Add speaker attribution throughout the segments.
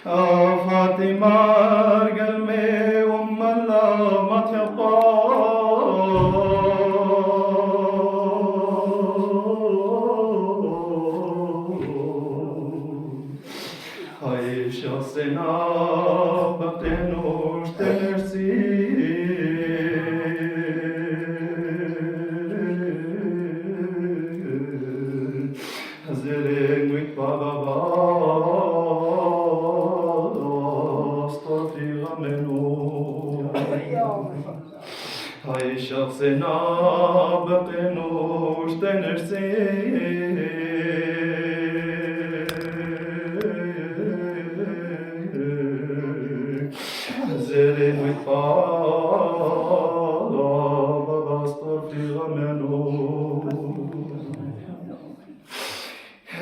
Speaker 1: فاطمة قلبي الله ما هاي شخصنا بقينوش تنرسي هزرين ويت بابا استطيع منو هاي شخصنا بقينوش تنرسي زين ويطالب بسطر في غمنو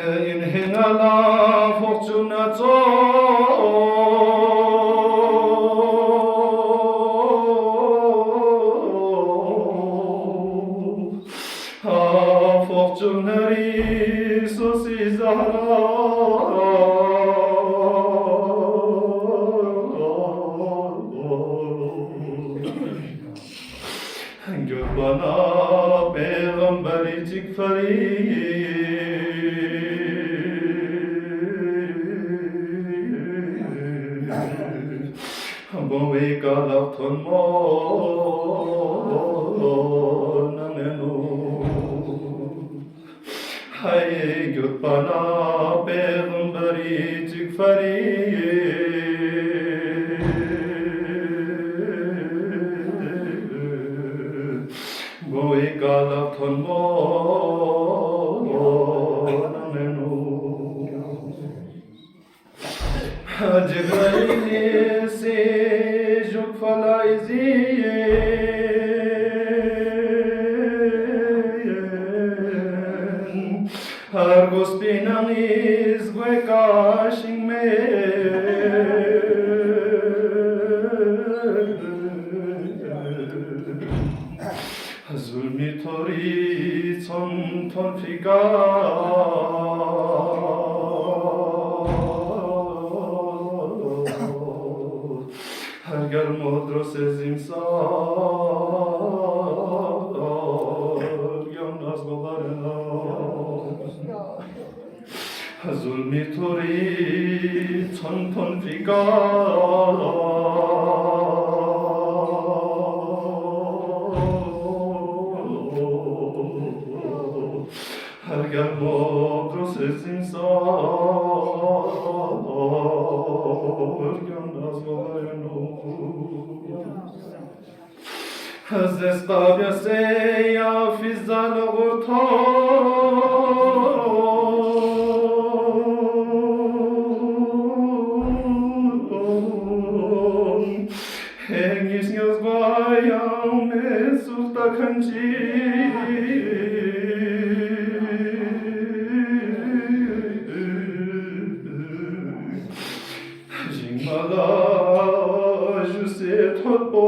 Speaker 1: إن هنا لا fortunato fortunari sosi zahra Gör bana peygambericik farid Boy galakton monamenu Hay gör bana peygambericik farid Boy galakton monamenu Cebrail'i sejuk falaiziye Har gospinan izgue kashing me Zulmi tori ton fika Her modros ezimsar Yalnız babarına Zulmi tori ton fika Her modros ezimsar Yalnız babarına Zestabia seia fizal gurton Hengis nios vayam mesulta kanji Jingmala juse totbo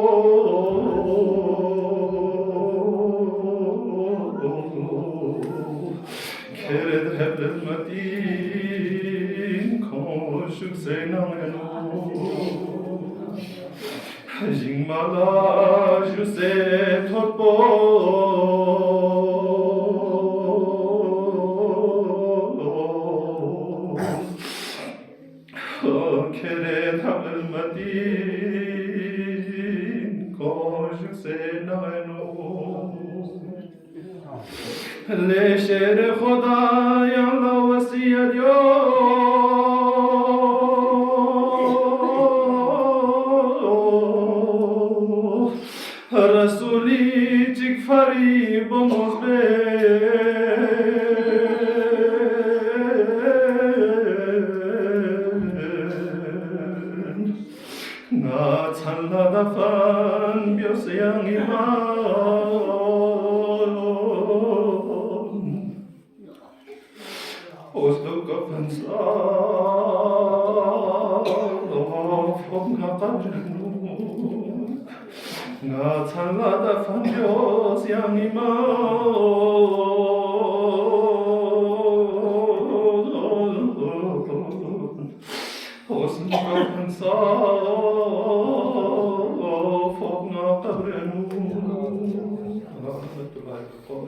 Speaker 1: Kered heblet matin koşuk zeynamenu Jingmala juse totbo Kered heblet matin koşuk zeynamenu لشعر خدای الله وصیت یا رسولی چک فریب و مزبن نا چلا دفن بیاسیان ایمان Ozduk pensar vom Kapatenu Na talada van Dios y animal Os 한사 fognak a brenú. Látod, látod,